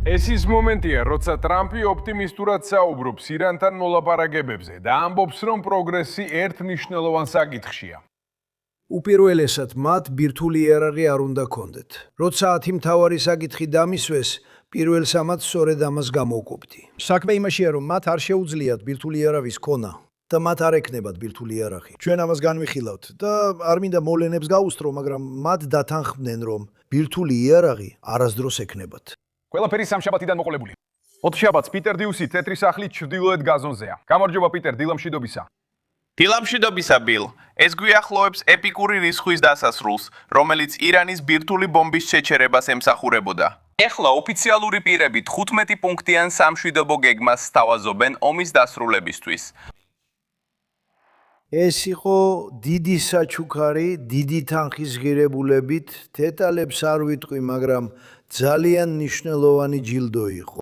ეს ის მომენტია, როცა ტრამპი ოპტიმისტურად საუბრობს ირანთან მოლაპარაკებებზე და ამბობს, რომ პროგრესი ერთ მნიშვნელოვან საკითხშია. უპირველესად მათ ბირთვული იარაღი არ უნდა ქონდეთ. როცა 10 მთავარი საკითხი დამისვეს, პირველ სამად სწორედ ამას გამოვყოფდი. საქმე იმაშია, რომ მათ არ შეუძლიათ ბირთვული იარაღის ქონა და მათ არ ექნებათ ბირთვული იარაღი. ჩვენ ამას განვიხილავთ და არ მინდა მოვლენებს გავუსწრო, მაგრამ მათ დათანხმდნენ, რომ ბირთვული იარაღი არასდროს ექნებათ. ყველაფერი სამშაბათიდან მოყოლებული. 4 შაბათს პიტერ დიუსი თეთრი სახლით ჩრდილოეთ გაზონზეა. გამარჯობა პიტერ, დილამშვიდობისა. დილამშვიდობისა, ბილ. ეს გვიახლოვებს ეპიკური რისხვის დასასრულს, რომელიც ირანის ბირთვული ბომბის შეჩერებას ემსახურებოდა. ეხლა ოფიციალური პირები 15 პუნქტიან სამშვიდობო გეგმას სთავაზობენ ომის დასრულებისთვის. ეს იყო დიდი საჩუქარი, დიდი თანხის ღირებულებით, დეტალებს არ ვიტყვი, მაგრამ ძალიან მნიშვნელოვანი ჯილდო იყო.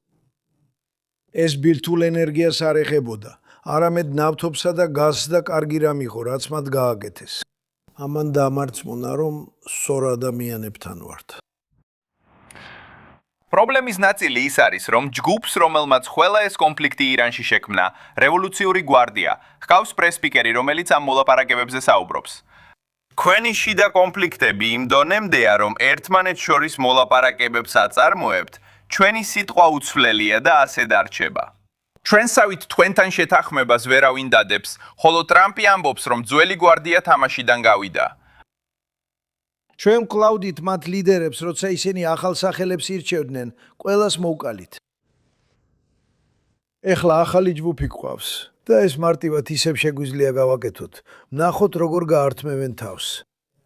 ეს ბირთვულ ენერგიას არ ეხებოდა, არამედ ნავთობსა და გაზს და კარგი რამ იყო, რაც მათ გააკეთეს. ამან დამარწმუნა, რომ სწორ ადამიანებთან ვართ. პრობლემის ნაწილი ის არის, რომ ჯგუფს, რომელმაც ყველა ეს კონფლიქტი ირანში შექმნა, რევოლუციური გვარდია, ჰყავს პრესპიკერი, რომელიც ამ მოლაპარაკებებზე საუბრობს. Ქვენი შიდა კონფლიქტები იმ დონემდეა, რომ ერთმანეთს შორის მოლაპარაკებებს აწარმოებთ, ჩვენი სიტყვა უცვლელია და ასე დარჩება. ჩვენსავით თქვენთან შეთანხმებას ვერავინ დადებს, ხოლო ტრამპი ამბობს, რომ ძველი გვარდია თამაშიდან გავიდა. ჩვენ ვკლავდით მათ ლიდერებს, როცა ისინი ახალ სახელებს ირჩევდნენ, ყველას მოვკალით. ეხლა ახალი ჯგუფი გვყავს და ეს მარტივად ისევ შეგვიძლია გავაკეთოთ. ვნახოთ, როგორ გაართმევენ თავს.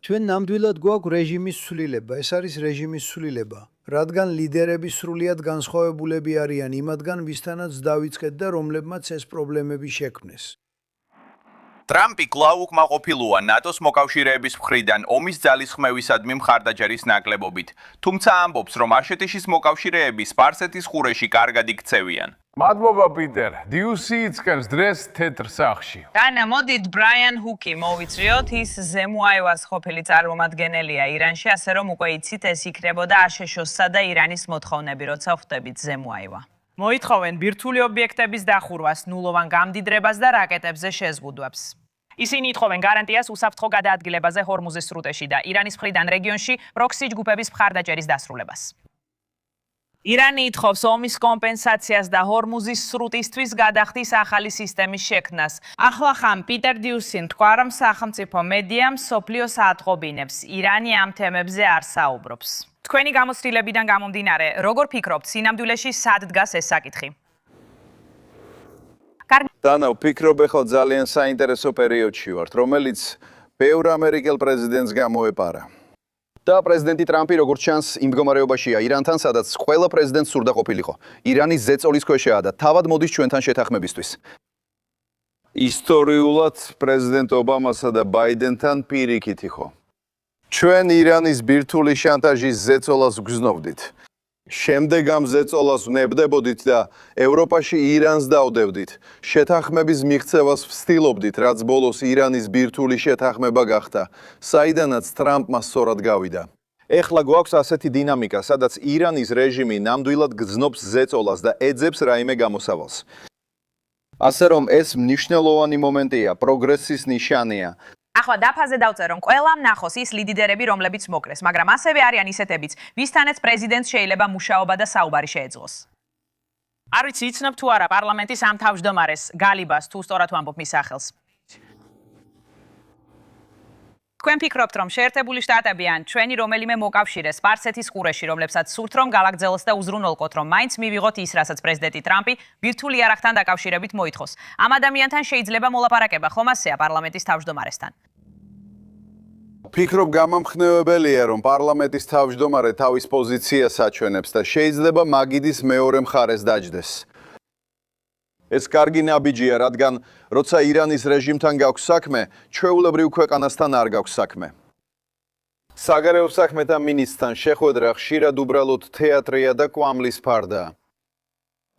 ჩვენ ნამდვილად გვაქვს რეჟიმის ცვლილება, ეს არის რეჟიმის ცვლილება, რადგან ლიდერები სრულიად განსხვავებულები არიან იმათგან, ვისთანაც დავიწყეთ და რომლებმაც ეს პრობლემები შექმნეს. ტრამპი კვლავ უკმაყოფილოა ნატოს მოკავშირეების მხრიდან ომის ძალისხმევისადმი მხარდაჭერის ნაკლებობით, თუმცა ამბობს, რომ აშეტიშის მოკავშირეები სპარსეთის ყურეში კარგად იქცევიან. მადლობა პიტერ, დიუსი იწყებს დღეს თეთრ სახლში. განა, მოდით ბრაიან ჰუკი მოვიწვიოთ, ის ზემო აიოვის ყოფილი წარმომადგენელია ირანში, ასე რომ უკვე იცით ეს იქნებოდა აშშ-სა და ირანის მოთხოვნები, როცა ხვდებით ზემო აიოვა. მოითხოვენ ბირთვული ობიექტების დახურვას, ნულოვან გამდიდრებას და რაკეტებზე შეზღუდვებს. ისინი ითხოვენ გარანტიას უსაფრთხო გადაადგილებაზე ჰორმუზის სრუტეში და ირანის მხრიდან რეგიონში პროქსი ჯგუფების მხარდაჭერის დასრულებას. ირანი ითხოვს ომის კომპენსაციას და ჰორმუზის სრუტისთვის გადახდის ახალი სისტემის შექმნას. ახლა ხან პიტერ დიუსին თქვა, რომ სახელმწიფო მედიამ მსოფლიოს ატყობინებს. ირანი ამ თემებზე არ საუბრობს. თქვენი გამოცდილებიდან გამომდინარე, როგორ ფიქრობთ, სინამდვილეში სად დგას ეს საკითხი? დანა, ვფიქრობ, ახლა ძალიან საინტერესო პერიოდში ვართ, რომელიც ბევრ ამერიკელ პრეზიდენტს გამოეპარა. და პრეზიდენტი ტრამპი, როგორც ჩანს, იმ მდგომარეობაშია ირანთან, სადაც ყველა პრეზიდენტს სურდა ყოფილიყო. ირანის ზეწოლის ქვეშაა და თავად მოდის ჩვენთან შეთანხმებისთვის. ისტორიულად პრეზიდენტ ობამასა და ბაიდენთან პირიქით იყო. ჩვენ ირანის ბირთვული შანტაჟის ზეწოლას გრძნობდით. შემდეგ ამ ზეწოლას ვნებდებოდით და ევროპაში ირანს დავდევდით. შეთანხმების მიღწევას ვცდილობდით, რაც ბოლოს ირანის ბირთვული შეთანხმება გახდა, საიდანაც ტრამპმა სწორად გავიდა. ეხლა გვაქვს ასეთი დინამიკა, სადაც ირანის რეჟიმი ნამდვილად გრძნობს ზეწოლას და ეძებს რაიმე გამოსავალს. ასე რომ ეს მნიშვნელოვანი მომენტია, პროგრესის ნიშანია. ახლა დაფაზე დავწერ, რომ ყველამ ნახოს ის ლიდერები, რომლებიც მოკრეს, მაგრამ ასევე არიან ისეთებიც, ვისთანაც პრეზიდენტს შეიძლება მუშაობა და საუბარი შეეძლოს. არ ვიცი, იცნობ თუ არა პარლამენტის ამ თავმჯდომარეს, გალიბას, თუ სწორად ვამბობ მის სახელს. თქვენ ფიქრობთ, რომ შეერთებული შტატები ან ჩვენი რომელიმე მოკავშირე სპარსეთის ყურეში, რომლებსაც სურთ რომ galagzelos და უზრუნველყოთ, რომ მაინც მივიღოთ ის, რასაც პრეზიდენტი ტრამპი ბირთვული იარაღთან დაკავშირებით მოითხოვს. ამ ადამიანთან შეიძლება მოლაპარაკება, ხომ ასეა პარლამენტის თავმჯდომარესთან? ფიქრობ, გამამხნევებელია, რომ პარლამენტის თავმჯდომარე თავის პოზიციას აჩვენებს და შეიძლება მაგიდის მეორე მხარეს დაჯდეს. ეს კარგი ნაბიჯია, რადგან როცა ირანის რეჟიმთან გაქვს საქმე, ჩვეულებრივ ქვეყანასთან არ გაქვს საქმე. საგარეო საქმეთა მინისტრთან შეხვედრა ხშირად უბრალოდ თეატრია და კვამლის ფარდაა.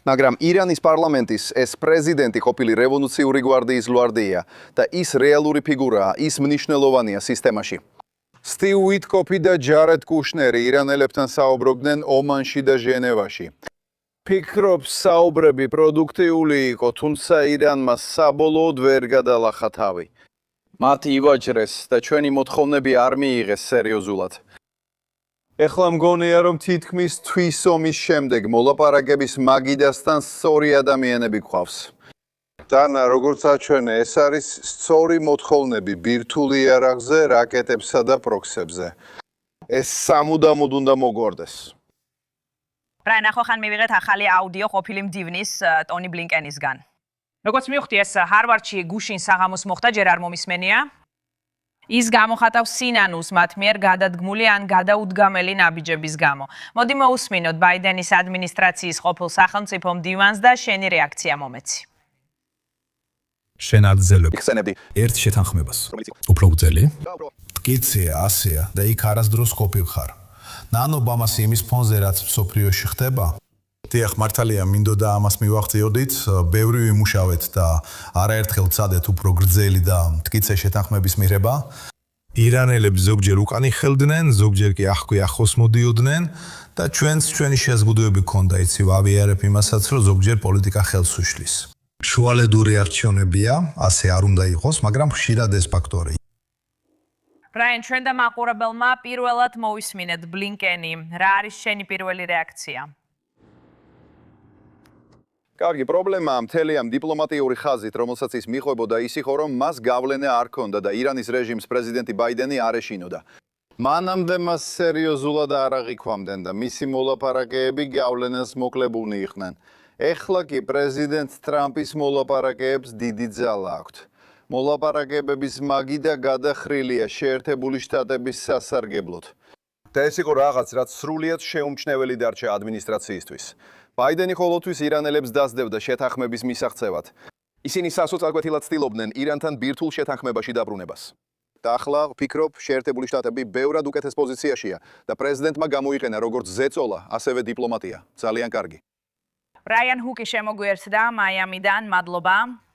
მაგრამ ირანის პარლამენტის ეს პრეზიდენტი ყოფილი რევოლუციური გვარდიის ლვარდია და ის რეალური ფიგურაა, ის მნიშვნელოვანია სისტემაში. სტივ უიტკოფი და ჯარედ კუშნერი ირანელებთან საუბრობდნენ ომანში და ჟენევაში. ფიქრობ, საუბრები პროდუქტიული იყო, თუმცა ირანმა საბოლოოდ ვერ გადალახა თავი. მათ ივაჯრეს და ჩვენი მოთხოვნები არ მიიღეს სერიოზულად. ეხლა მგონია, რომ თითქმის თვის ომის შემდეგ მოლაპარაკების მაგიდასთან სწორი ადამიანები გვყავს. დანა, როგორც აჩვენე, ეს არის სწორი მოთხოვნები ბირთვულ იარაღზე, რაკეტებსა და პროქსებზე. ეს სამუდამოდ უნდა მოგვარდეს. რაიან, ახლა ხან მივიღეთ ახალი აუდიო ყოფილი მდივნის ტონი ბლინკენისგან. როგორც მივხვდი, ეს ჰარვარდში გუშინ საღამოს მოხდა, ჯერ არ მომისმენია. ის გამოხატავს სინანულს მათ მიერ გადადგმული ან გადაუდგამელი ნაბიჯების გამო. მოდი მოусმინოთ ბაიდენის ადმინისტრაციის ყოფილ სახელმწიფო მდივანს და შენი რეაქცია მომეცი. შენ აძელებ იხსენებდი. ერთ შეთანხმებას. უფრო უძელი? მტკიცეა, ასეა და იქ არასდროს ყოფილ ხარ. ნან ობამას იმის ფონზე რაც სოფლიოში ხდება. დიახ, მართალია, მინდოდა ამას მივახციოდით, ბევრი ვიმუშავეთ და არაერთხელ ვცადეთ უფრო გრძელი და მტკიცე შეთანხმების მიღება. ირანელებს ზოგჯერ უკანი ხელდნენ, ზოგჯერ კი ახქვი ახლოს მოდიოდნენ და ჩვენს ჩვენი შეზღუდვები ჰქონდა, იცი, ვავიარებ იმასაც, რომ ზოგჯერ პოლიტიკა ხელს უშლის. შუალედური არჩევნებია, ასე არ უნდა იყოს, მაგრამ ხშირად ეს ფაქტორი. რაიან, ჩვენ და მაყურებელმა პირველად მოვისმინეთ ბლინკენი. რა არის შენი პირველი რეაქცია? კარგი, პრობლემაა მთელი ამ დიპლომატიური ხაზით, რომელსაც ის მიყვებოდა, ის იყო, რომ მას გავლენა არ ჰქონდა და ირანის რეჟიმს პრეზიდენტი ბაიდენი არ ეშინოდა. მანამდე მას სერიოზულად არ აღიქვამდნენ და მისი მოლაპარაკეები გავლენას მოკლებულნი იყვნენ. ეხლა კი პრეზიდენტ ტრამპის მოლაპარაკეებს დიდი ძალა აქვთ. მოლაპარაკებების მაგიდა გადახრილია შეერთებული შტატების სასარგებლოდ. და ეს იყო რაღაც, რაც სრულიად შეუმჩნეველი დარჩა ადმინისტრაციისთვის. ბაიდენი ყოველთვის ირანელებს დასდევდა შეთანხმების მისაღწევად. ისინი სასოწარკვეთილად ცდილობდნენ ირანთან ბირთვულ შეთანხმებაში დაბრუნებას. და ახლა ვფიქრობ, შეერთებული შტატები ბევრად უკეთეს პოზიციაშია და პრეზიდენტმა გამოიყენა როგორც ზეწოლა, ასევე დიპლომატია. ძალიან კარგი. რაიან ჰუკი შემოგვიერთდა მაიამიდან, მადლობა.